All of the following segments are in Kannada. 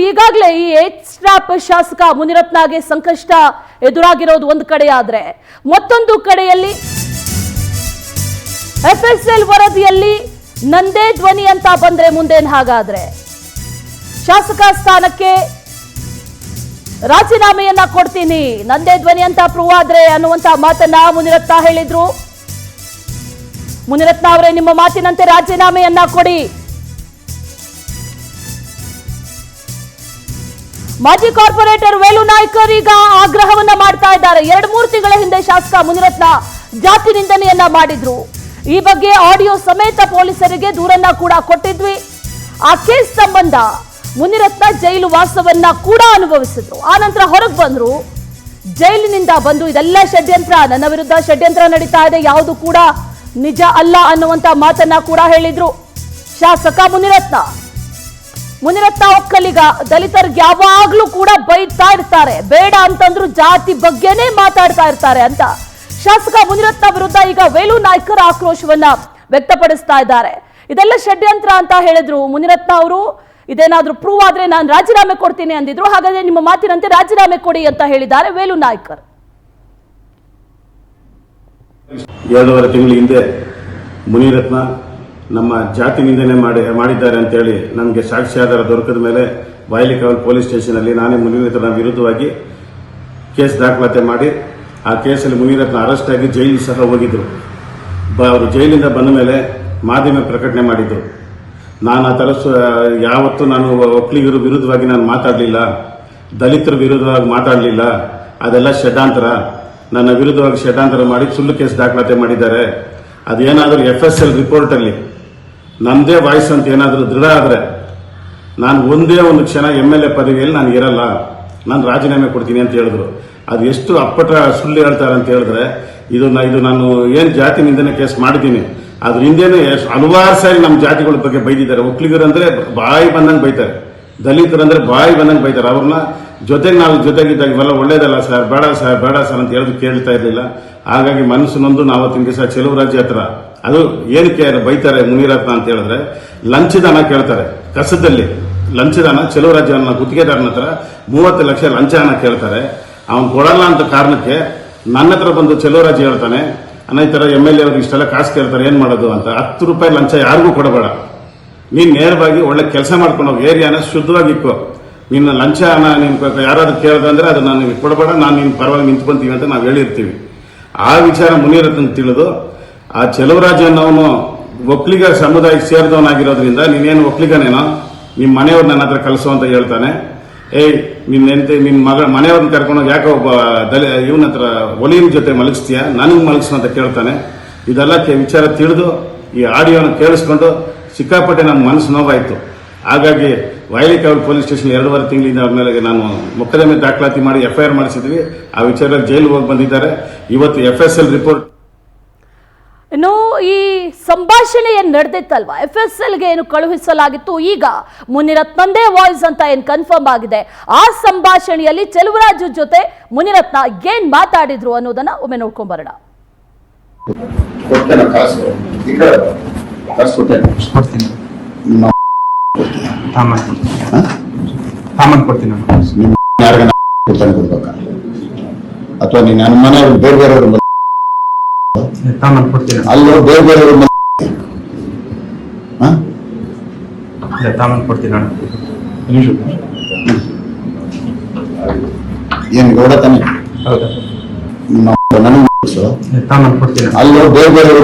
ಈಗಾಗಲೇ ಈ ಎಕ್ಸ್ಟ್ರಾಪ್ ಶಾಸಕ ಮುನಿರತ್ನಗೆ ಸಂಕಷ್ಟ ಎದುರಾಗಿರೋದು ಒಂದು ಕಡೆ ಆದ್ರೆ ಮತ್ತೊಂದು ಕಡೆಯಲ್ಲಿ FSL ವರದಿಯಲ್ಲಿ ನಂದೇ ಧ್ವನಿ ಅಂತ ಬಂದ್ರೆ ಮುಂದೇನು ಹಾಗಾದ್ರೆ ಶಾಸಕ ಸ್ಥಾನಕ್ಕೆ ರಾಜೀನಾಮೆಯನ್ನ ಕೊಡ್ತೀನಿ ನಂದೇ ಧ್ವನಿ ಅಂತ ಪ್ರೂವ್ ಆದ್ರೆ ಅನ್ನುವಂತ ಮಾತನ್ನ ಮುನಿರತ್ನ ಹೇಳಿದ್ರು. ಮುನಿರತ್ನ ಅವರೇ, ನಿಮ್ಮ ಮಾತಿನಂತೆ ರಾಜೀನಾಮೆಯನ್ನ ಕೊಡಿ. ಮಾಜಿ ಕಾರ್ಪೊರೇಟರ್ ವೇಲು ನಾಯ್ಕರ್ ಈಗ ಆಗ್ರಹವನ್ನ ಮಾಡ್ತಾ ಇದ್ದಾರೆ. 2-3 ತಿಂಗಳ ಹಿಂದೆ ಶಾಸಕ ಮುನಿರತ್ನ ಜಾತಿ ನಿಂದನೆಯನ್ನ ಮಾಡಿದ್ರು. ಈ ಬಗ್ಗೆ ಆಡಿಯೋ ಸಮೇತ ಪೊಲೀಸರಿಗೆ ದೂರನ್ನ ಕೂಡ ಕೊಟ್ಟಿದ್ವಿ. ಆ ಕೇಸ್ ಸಂಬಂಧ ಮುನಿರತ್ನ ಜೈಲು ವಾಸವನ್ನ ಕೂಡ ಅನುಭವಿಸಿದ್ರು. ಆ ನಂತರ ಹೊರಗೆ ಬಂದ್ರು. ಜೈಲಿನಿಂದ ಬಂದು ಇದೆಲ್ಲ ಷಡ್ಯಂತ್ರ, ನನ್ನ ವಿರುದ್ಧ ಷಡ್ಯಂತ್ರ ನಡೀತಾ ಇದೆ, ಯಾವುದು ಕೂಡ ನಿಜ ಅಲ್ಲ ಅನ್ನುವಂತ ಮಾತನ್ನ ಕೂಡ ಹೇಳಿದ್ರು ಶಾಸಕ ಮುನಿರತ್ನ ಒಕ್ಕಲಿಗ, ದಲಿತರಿಗೆ ಯಾವಾಗ್ಲೂ ಕೂಡ ಬೈತಾ ಇರ್ತಾರೆ, ಬೇಡ ಅಂತಂದ್ರು ಜಾತಿ ಬಗ್ಗೆನೇ ಮಾತಾಡ್ತಾ ಇರ್ತಾರೆ ಅಂತ ಶಾಸಕ ಮುನಿರತ್ನ ವಿರುದ್ಧ ಈಗ ವೇಲು ನಾಯ್ಕರ್ ಆಕ್ರೋಶವನ್ನ ವ್ಯಕ್ತಪಡಿಸ್ತಾ ಇದ್ದಾರೆ. ಇದೆಲ್ಲ ಷಡ್ಯಂತ್ರ ಅಂತ ಹೇಳಿದ್ರು ಮುನಿರತ್ನ ಅವರು. ಇದೇನಾದ್ರೂ ಪ್ರೂವ್ ಆದ್ರೆ ನಾನು ರಾಜೀನಾಮೆ ಕೊಡ್ತೀನಿ ಅಂದಿದ್ರು. ಹಾಗಾದ್ರೆ ನಿಮ್ಮ ಮಾತಿನಂತೆ ರಾಜೀನಾಮೆ ಕೊಡಿ ಅಂತ ಹೇಳಿದ್ದಾರೆ ವೇಲು ನಾಯ್ಕರ್. 2.5 ತಿಂಗಳ ಹಿಂದೆ ಮುನಿರತ್ನ ನಮ್ಮ ಜಾತಿ ನಿಂದನೆ ಮಾಡಿದ್ದಾರೆ ಅಂತೇಳಿ ನನಗೆ ಸಾಕ್ಷ್ಯಾಧಾರ ದೊರಕದ ಮೇಲೆ ಬಾಯಲಿಕಾವಲ್ ಪೊಲೀಸ್ ಸ್ಟೇಷನ್ ಅಲ್ಲಿ ನಾನೇ ಮುನಿರತ್ನ ವಿರುದ್ಧವಾಗಿ ಕೇಸ್ ದಾಖಲಾತಿ ಮಾಡಿ ಆ ಕೇಸಲ್ಲಿ ಮುನಿರತ್ನ ಅರೆಸ್ಟ್ ಆಗಿ ಜೈಲಿಗೆ ಸಹ ಹೋಗಿದ್ರು. ಅವರು ಜೈಲಿಂದ ಬಂದ ಮೇಲೆ ಮಾಧ್ಯಮ ಪ್ರಕಟಣೆ ಮಾಡಿದ್ರು. ನಾನು ಆ ಥರ ಯಾವತ್ತೂ ನಾನು ಒಕ್ಕಲಿಗರ ವಿರುದ್ಧವಾಗಿ ನಾನು ಮಾತಾಡಲಿಲ್ಲ, ದಲಿತರ ವಿರುದ್ಧವಾಗಿ ಮಾತಾಡಲಿಲ್ಲ, ಅದೆಲ್ಲ ಷಡ್ಯಂತ್ರ, ನನ್ನ ವಿರುದ್ಧವಾಗಿ ಷಡ್ಯಂತ್ರ ಮಾಡಿ ಸುಳ್ಳು ಕೇಸ್ ದಾಖಲಾತಿ ಮಾಡಿದ್ದಾರೆ. ಅದೇನಾದರೂ FSL ರಿಪೋರ್ಟಲ್ಲಿ ನನ್ನದೇ ವಾಯ್ಸ್ ಅಂತ ಏನಾದರೂ ದೃಢ ಆದರೆ ನಾನು ಒಂದೇ ಒಂದು ಕ್ಷಣ MLA ಪದವಿಯಲ್ಲಿ ನಾನು ಇರಲ್ಲ, ನಾನು ರಾಜೀನಾಮೆ ಕೊಡ್ತೀನಿ ಅಂತ ಹೇಳಿದ್ರು. ಅದು ಎಷ್ಟು ಅಪ್ಪಟ ಸುಳ್ಳು ಹೇಳ್ತಾರೆ ಅಂತ ಹೇಳಿದ್ರೆ, ಇದು ನಾನು ಏನು ಜಾತಿ ನಿಂದನೆ ಕೇಸ್ ಮಾಡಿದ್ದೀನಿ, ಅದ್ರ ಹಿಂದೆನೇ ಹಲವಾರು ಸಾರಿ ನಮ್ಮ ಜಾತಿಗಳ ಬಗ್ಗೆ ಬೈದಿದ್ದಾರೆ. ಒಕ್ಕಲಿಗರಂದ್ರೆ ಬಾಯಿ ಬಂದಂಗೆ ಬೈತಾರೆ, ದಲಿತರಂದ್ರೆ ಬಾಯಿ ಬಂದಂಗೆ ಬೈತಾರೆ. ಅವ್ರನ್ನ ಜೊತೆಗೆ ನಾವು ಜೊತೆಗಿದ್ದಾಗ ಇವೆಲ್ಲ ಒಳ್ಳೇದಲ್ಲ ಸರ್, ಬೇಡ ಸರ್ ಅಂತ ಹೇಳೋದು ಕೇಳ್ತಾ ಇರಲಿಲ್ಲ. ಹಾಗಾಗಿ ಮನಸ್ಸು ನೊಂದು ನಾವು ಅವತ್ತಿನ ದಿವಸ ಚೆಲುವರಾಜ್ ಹತ್ರ ಅದು ಏನಕ್ಕೆ ಬೈತಾರೆ ಮುನಿರತ್ನ ಅಂತ ಹೇಳಿದ್ರೆ, ಲಂಚದಾನ ಕೇಳ್ತಾರೆ. ಕಸದಲ್ಲಿ ಲಂಚದಾನ ಚೆಲುವರಾಜನ ಗುತ್ತಿಗೆದಾರನ ಹತ್ರ 30 ಲಕ್ಷ ಲಂಚ ಹಣ ಕೇಳ್ತಾರೆ. ಅವನು ಕೊಡಲ್ಲ ಅಂತ ಕಾರಣಕ್ಕೆ ನನ್ನ ಹತ್ರ ಬಂದು ಚೆಲುವರಾಜ್ ಹೇಳ್ತಾನೆ, ಈ ಥರ MLA ಅವ್ರಿಗೆ ಇಷ್ಟೆಲ್ಲ ಕಾಸು ಕೇಳ್ತಾರೆ, ಏನು ಮಾಡೋದು ಅಂತ. 10 ರೂಪಾಯಿ ಲಂಚ ಯಾರಿಗೂ ಕೊಡಬೇಡ, ನೀನು ನೇರವಾಗಿ ಒಳ್ಳೆ ಕೆಲಸ ಮಾಡ್ಕೊಂಡು ಹೋಗಿ ಏರಿಯಾನ ಶುದ್ಧವಾಗಿಕ್ಕೋ. ನಿನ್ನ ಲಂಚ ಹಣ ನೀನು ಯಾರಾದ್ರೂ ಕೇಳಿದ್ರೆ ಅದು ನಾನು ಕೊಡಬೇಡ, ನಾನು ನಿನ್ನ ಪರವಾಗಿ ನಿಂತ್ಕೊಂತೀವಿ ಅಂತ ನಾವು ಹೇಳಿರ್ತೀವಿ. ಆ ವಿಚಾರ ಮುನಿರತ್ನ ತಿಳಿದು ಆ ಚೆಲುವರಾಜ್ ಅನ್ನೋನು ಒಕ್ಕಲಿಗ ಸಮುದಾಯಕ್ಕೆ ಸೇರಿದವನಾಗಿರೋದ್ರಿಂದ ನೀನೇನು ಒಕ್ಕಲಿಗನೇನೋ, ನಿಮ್ಮ ಮನೆಯವ್ರು ನನ್ನ ಹತ್ರ ಕಲಿಸು ಅಂತ ಹೇಳ್ತಾನೆ. ನಿನ್ನ ಮನೆಯವ್ರನ್ನ ಕರ್ಕೊಂಡೋಗಿ ಯಾಕೆ ಒಬ್ಬ ಇವನ ಹತ್ರ ಒಲಿಯನ್ ಜೊತೆ ಮಲಗಿಸ್ತೀಯ, ನನಗೆ ಮಲಗಿಸು ಅಂತ ಕೇಳ್ತಾನೆ. ಇದೆಲ್ಲ ವಿಚಾರ ತಿಳಿದು ಈ ಆಡಿಯೋನ ಕೇಳಿಸ್ಕೊಂಡು ಸಿಕ್ಕಾಪಟ್ಟೆ ನನ್ನ ಮನಸ್ಸು ನೋವಾಯಿತು. ಹಾಗಾಗಿ ಬಾಯಲಿಕಾವಲ್ ಪೊಲೀಸ್ ಸ್ಟೇಷನ್ 2.5 ತಿಂಗಳಿಂದ ಅವ್ರ ಮೇಲೆ ನಾನು ಮೊಕದ್ದಮೆ ದಾಖಲಾತಿ ಮಾಡಿ FIR ಮಾಡಿಸಿದ್ವಿ. ಆ ವಿಚಾರದಲ್ಲಿ ಜೈಲಿಗೆ ಹೋಗಿ ಬಂದಿದ್ದಾರೆ. ಇವತ್ತು FSL ರಿಪೋರ್ಟ್. ಇನ್ನು ಈ ಸಂಭಾಷಣೆ ಏನ್ ನಡೆದಿತ್ತಲ್ವಾ, FSLಗೆ ಏನು ಕಳುಹಿಸಲಾಗಿತ್ತು, ಈಗ ಮುನಿರತ್ನಂದೇ ವಾಯ್ಸ್ ಅಂತ ಏನ್ ಕನ್ಫರ್ಮ್ ಆಗಿದೆ. ಆ ಸಂಭಾಷಣೆಯಲ್ಲಿ ಚೆಲುವರಾಜು ಜೊತೆ ಮುನಿರತ್ನ ಏನ್ ಮಾತಾಡಿದ್ರು ಅನ್ನೋದನ್ನ ಒಮ್ಮೆ ನೋಡ್ಕೊಂಡ್ ಬರೋಣ. ಅಥವಾ ನೀನು ನನ್ನ ಮನೆಯವ್ರು ಬೇರೆಯವರು ಅಲ್ಲೋ ಬೇರೆಯವರು ಏನ್ ಗೌಡ ತಾನೆ ಅಲ್ಲೋ ಬೇರೆಯವರು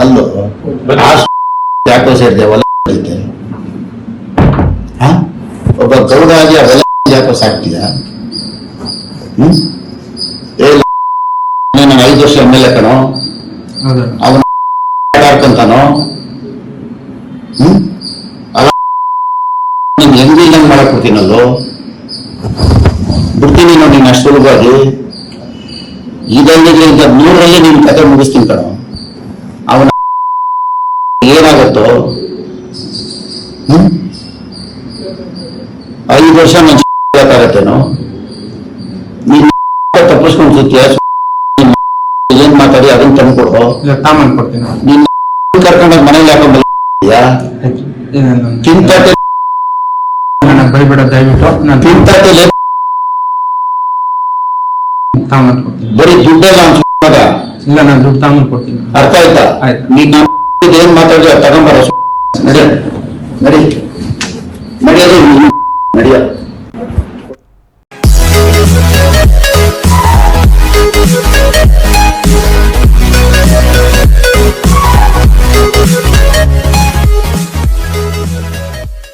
ಅಲ್ಲೋ ಯಾಕೋ ಸೇರಿದೆ ಒಬ್ಬ ಗೌಡ ಆಗಿ ಅವೆಲ್ಲ ಯಾಕೋ ಸಾಕ್ತಿದ. ನಾನು 5 ವರ್ಷ MLA ಕಣೋ, ಅವನು ಆಡ್ಕೊಂತಾನೋ, ಹೆಂಗಿಲ್ಲ ಮಾಡಕ್ ಕೊಡ್ತೀನಲ್ಲೋ, ಬಿಡ್ತೀನಿ ನೋಡಿ ನೀನು ಅಷ್ಟು ಸುಲಭವಾಗಿ. ಇದರಲ್ಲಿ 100ರಲ್ಲಿ ನಿನ್ ಕತೆ ಮುಗಿಸ್ತೀನಿ ಕಣೋ. ಅವನ ಏನಾಗತ್ತೋ 5 ವರ್ಷ ನಾನು ನೀನು ತಪ್ಪಿಸ್ಕೊಂಡು ಸುತ್ತೀಯ, ಏನ್ ಮಾತಾಡಿ ಅದನ್ನ ತಂದ್ಕೊಡು. ನೀನ್ ಕರ್ಕೊಂಡೋಗಿ ಮನೇಲಿ ಹಾಕೊಂಡ್ಯಾ ತಿಂತತೆ ನನಗೆ ಬೈಬೇಡ ದಯವಿಟ್ಟು. ನಾನು ತಿಂತತೆ ತಾಮನ್ ಕೊಡ್ತೀನಿ. ಬರೀ ದುಡ್ಡಲ್ಲ ಮಗ. ಇಲ್ಲ, ನಾನು ದುಡ್ಡು ತಾಮನ್ ಕೊಡ್ತೀನಿ. ಅರ್ಥ ಆಯ್ತಾ? ಆಯ್ತು. ನೀನ್ ಏನ್ ಮಾತಾಡಿದ ತಗೊಂಬರ. ನಡಿ ನಡಿ ನಡಿಯೋದು ನಡಿಯ